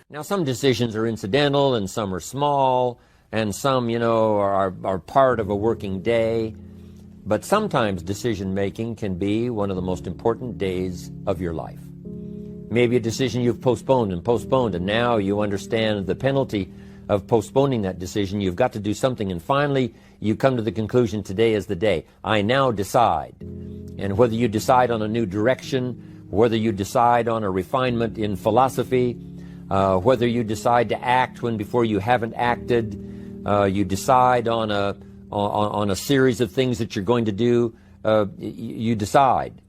Now, some decisions are incidental and some are small and some, are part of a working day. But sometimes decision-making can be one of the most important days of your life. Maybe a decision you've postponed, and now you understand the penalty of postponing that decision. You've got to do something, and finally you come to the conclusion, today is the day. I now decide. And whether you decide on a new direction, whether you decide on a refinement in philosophy, whether you decide to act when before you haven't acted, you decide on a series of things that you're going to do, you decide.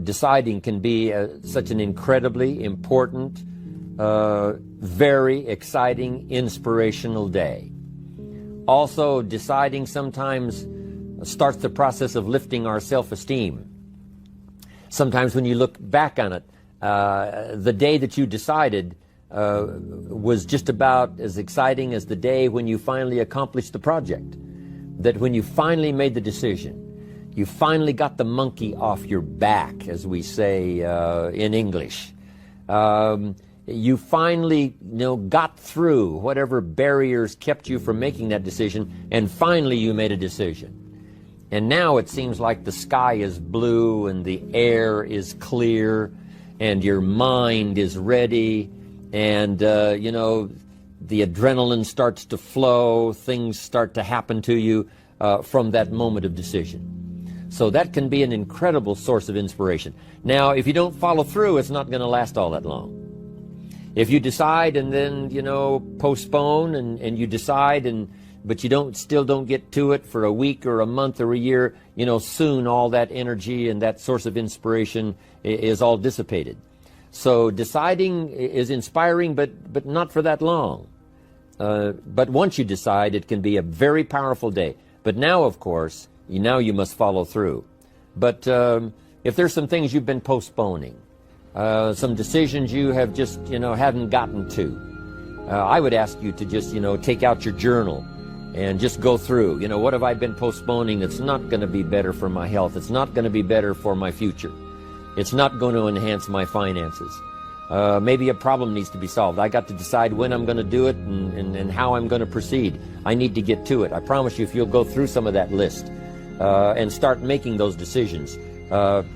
Deciding can be such an incredibly important, very exciting, inspirational day. Also, deciding sometimes starts the process of lifting our self-esteem. Sometimes when you look back on it, the day that you decided was just about as exciting as the day when you finally accomplished the project. That when you finally made the decision, you finally got the monkey off your back, as we say in English. You finally, got through whatever barriers kept you from making that decision, and finally you made a decision. And now it seems like the sky is blue and the air is clear and your mind is ready, and the adrenaline starts to flow, things start to happen to you from that moment of decision. So that can be an incredible source of inspiration. Now, if you don't follow through, it's not going to last all that long. If you decide and then, postpone and you decide, but you still don't get to it for a week or a month or a year, soon all that energy and that source of inspiration is all dissipated. So deciding is inspiring, but not for that long. But once you decide, it can be a very powerful day. But now, of course, you must follow through. But if there's some things you've been postponing, some decisions you have just, hadn't gotten to, I would ask you to just, take out your journal and just go through, what have I been postponing that's not going to be better for my health? It's not going to be better for my future. It's not going to enhance my finances. Maybe a problem needs to be solved. I got to decide when I'm going to do it and how I'm going to proceed. I need to get to it. I promise you, if you'll go through some of that list and start making those decisions,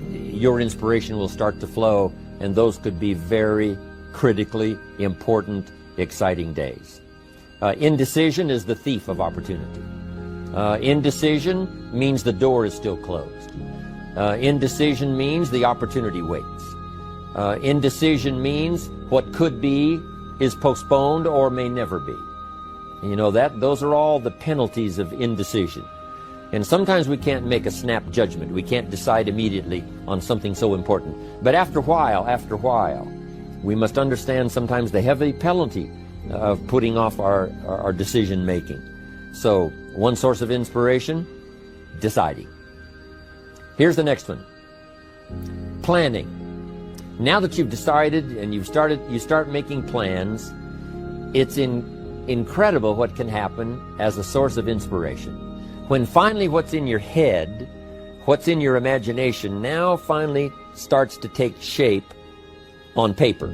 your inspiration will start to flow, and those could be very critically important, exciting days. Indecision is the thief of opportunity. Indecision means the door is still closed. Indecision means the opportunity waits. Indecision means what could be is postponed or may never be. Those are all the penalties of indecision. And sometimes we can't make a snap judgment. We can't decide immediately on something so important. But after a while, we must understand sometimes the heavy penalty of putting off our decision making. So, one source of inspiration, deciding. Here's the next one. Planning. Now that you've decided and you start making plans, it's incredible what can happen as a source of inspiration. When finally what's in your head, what's in your imagination, now finally starts to take shape on paper.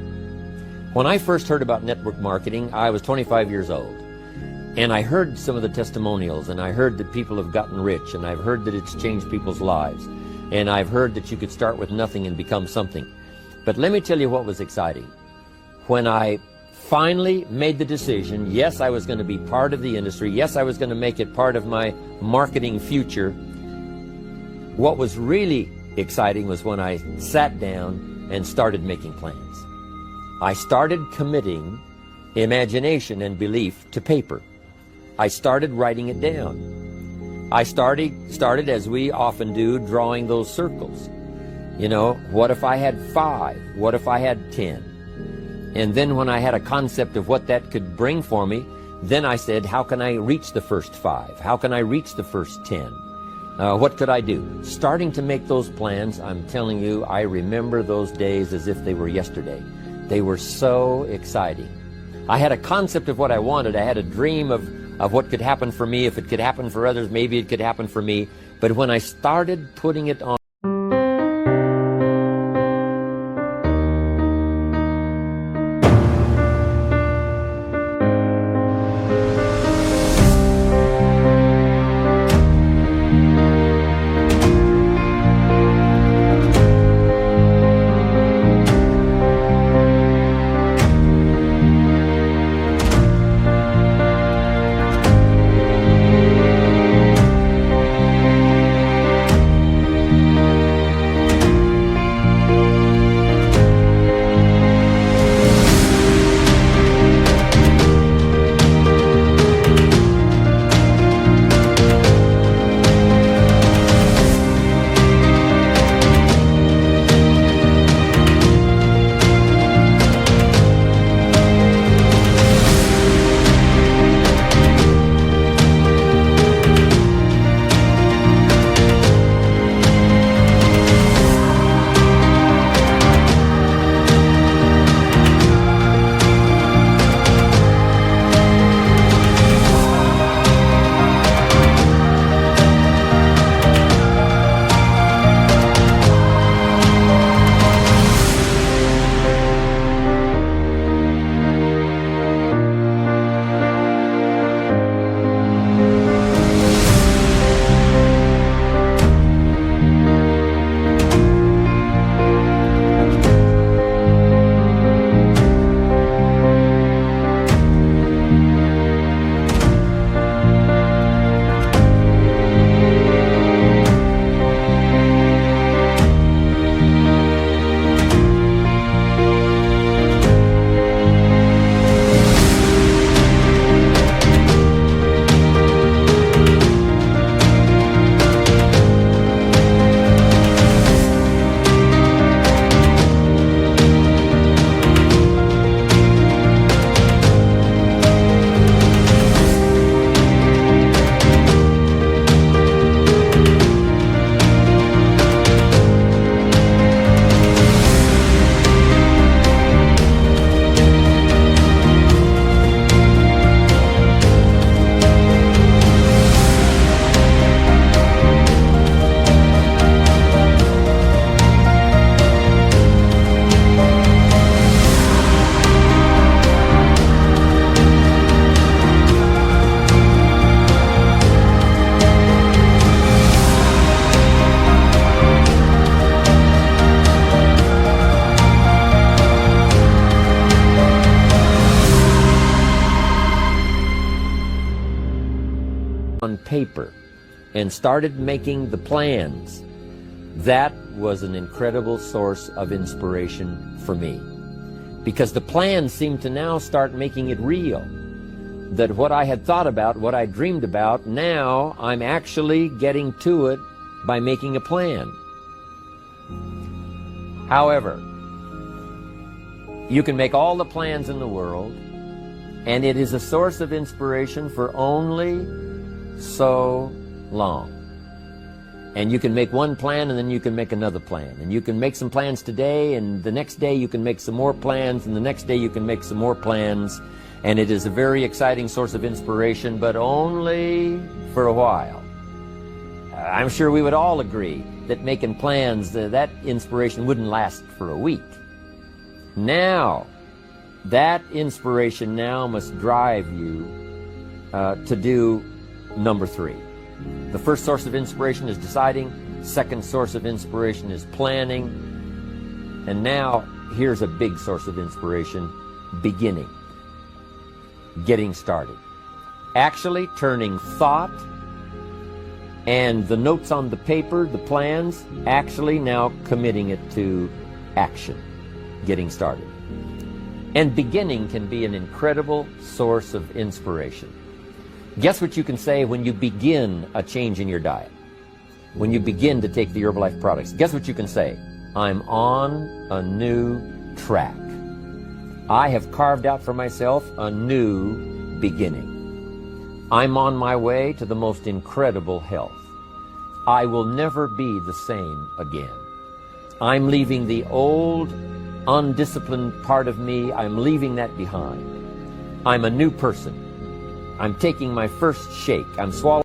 When I first heard about network marketing, I was 25 years old. And I heard some of the testimonials, and I heard that people have gotten rich, and I've heard that it's changed people's lives. And I've heard that you could start with nothing and become something. But let me tell you what was exciting. When I finally made the decision, yes, I was going to be part of the industry, yes, I was going to make it part of my marketing future, what was really exciting was when I sat down and started making plans. I started committing imagination and belief to paper. I started writing it down. I started, as we often do, drawing those circles. What if I had 5? What if I had 10? And then when I had a concept of what that could bring for me, then I said, how can I reach the first 5? How can I reach the first 10? What could I do? Starting to make those plans, I'm telling you, I remember those days as if they were yesterday. They were so exciting. I had a concept of what I wanted. I had a dream of what could happen for me. If it could happen for others, maybe it could happen for me. But when I started putting it on on paper and started making the plans, that was an incredible source of inspiration for me. Because the plans seemed to now start making it real. That what I had thought about, what I dreamed about, now I'm actually getting to it by making a plan. However, you can make all the plans in the world, and it is a source of inspiration for only so long. And you can make one plan, and then you can make another plan. And you can make some plans today, and the next day you can make some more plans, and the next day you can make some more plans. And it is a very exciting source of inspiration, but only for a while. I'm sure we would all agree that making plans, that inspiration wouldn't last for a week. Now, that inspiration now must drive you to do number 3. The first source of inspiration is deciding. Second source of inspiration is planning. And now, here's a big source of inspiration: beginning. Getting started. Actually turning thought and the notes on the paper, the plans, actually now committing it to action. Getting started. And beginning can be an incredible source of inspiration. Guess what you can say when you begin a change in your diet? When you begin to take the Herbalife products, guess what you can say? I'm on a new track. I have carved out for myself a new beginning. I'm on my way to the most incredible health. I will never be the same again. I'm leaving the old, undisciplined part of me. I'm leaving that behind. I'm a new person. I'm taking my first shake. I'm swallowing.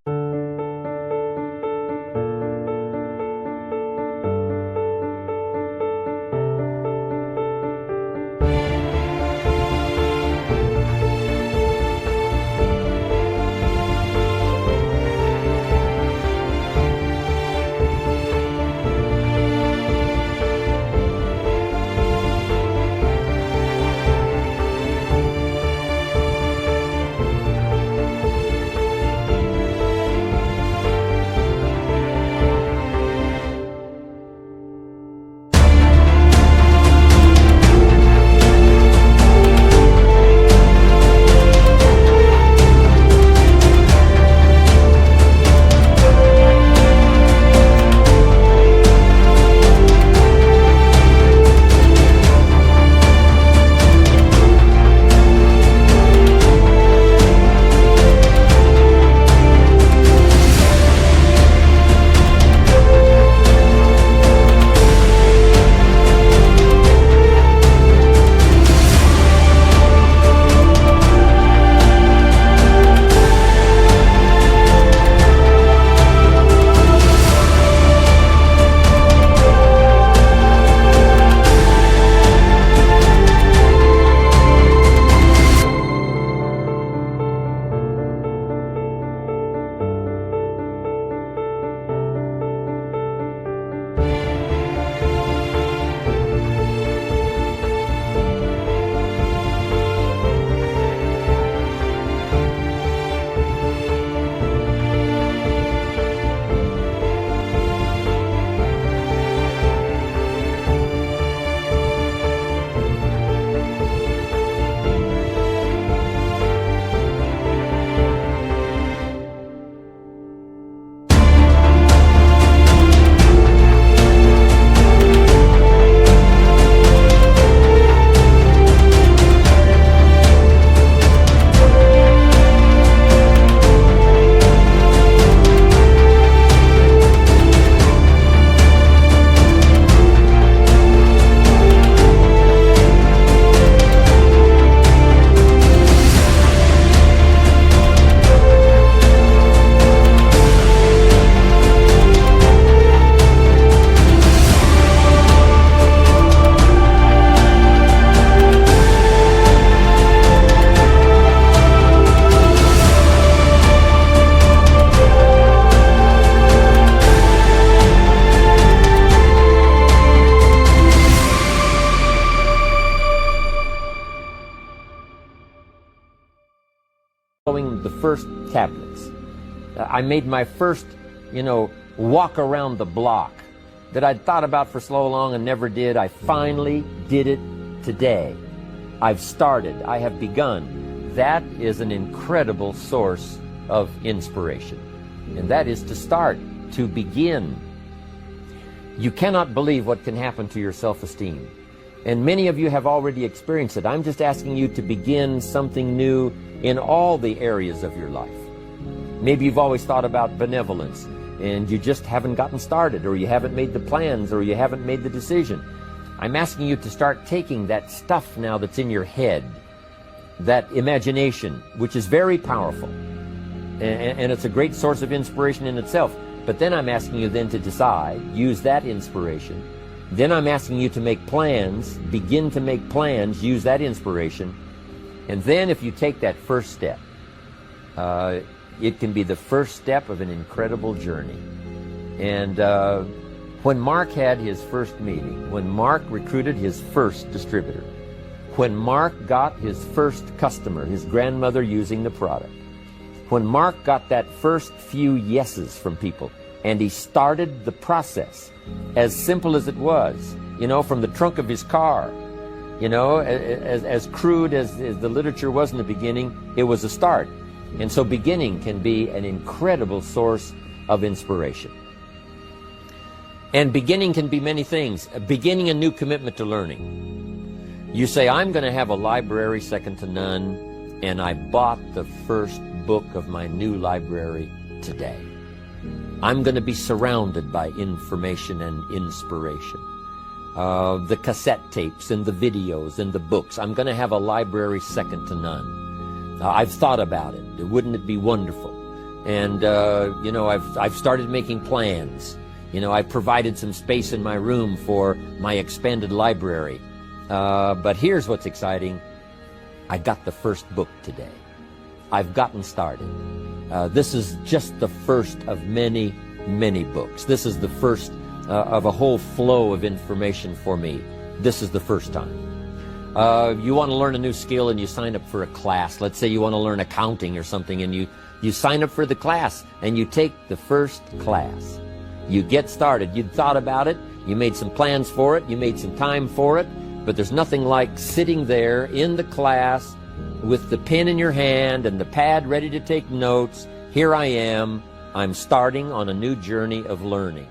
The first tablets. I made my first, walk around the block that I'd thought about for so long and never did. I finally did it today. I've started. I have begun. That is an incredible source of inspiration. And that is to start, to begin. You cannot believe what can happen to your self-esteem. And many of you have already experienced it. I'm just asking you to begin something new in all the areas of your life. Maybe you've always thought about benevolence and you just haven't gotten started, or you haven't made the plans, or you haven't made the decision. I'm asking you to start taking that stuff now that's in your head, that imagination, which is very powerful, and it's a great source of inspiration in itself. But then I'm asking you then to decide, use that inspiration. Then I'm asking you to make plans, begin to make plans, use that inspiration. And then if you take that first step, it can be the first step of an incredible journey. And when Mark had his first meeting, when Mark recruited his first distributor, when Mark got his first customer, his grandmother using the product, when Mark got that first few yeses from people, and he started the process, as simple as it was, from the trunk of his car, as crude as the literature was in the beginning, it was a start. And so beginning can be an incredible source of inspiration. And beginning can be many things. Beginning a new commitment to learning. You say, I'm going to have a library second to none, and I bought the first book of my new library today. I'm going to be surrounded by information and inspiration. The cassette tapes and the videos and the books. I'm going to have a library second to none. I've thought about it. Wouldn't it be wonderful? And, I've started making plans. I provided some space in my room for my expanded library. But here's what's exciting. I got the first book today. I've gotten started. This is just the first of many, many books. This is the first of a whole flow of information for me. This is the first time. You want to learn a new skill and you sign up for a class. Let's say you want to learn accounting or something, and you sign up for the class and you take the first class. You get started. You thought about it. You made some plans for it. You made some time for it. But there's nothing like sitting there in the class with the pen in your hand and the pad ready to take notes. Here I am. I'm starting on a new journey of learning.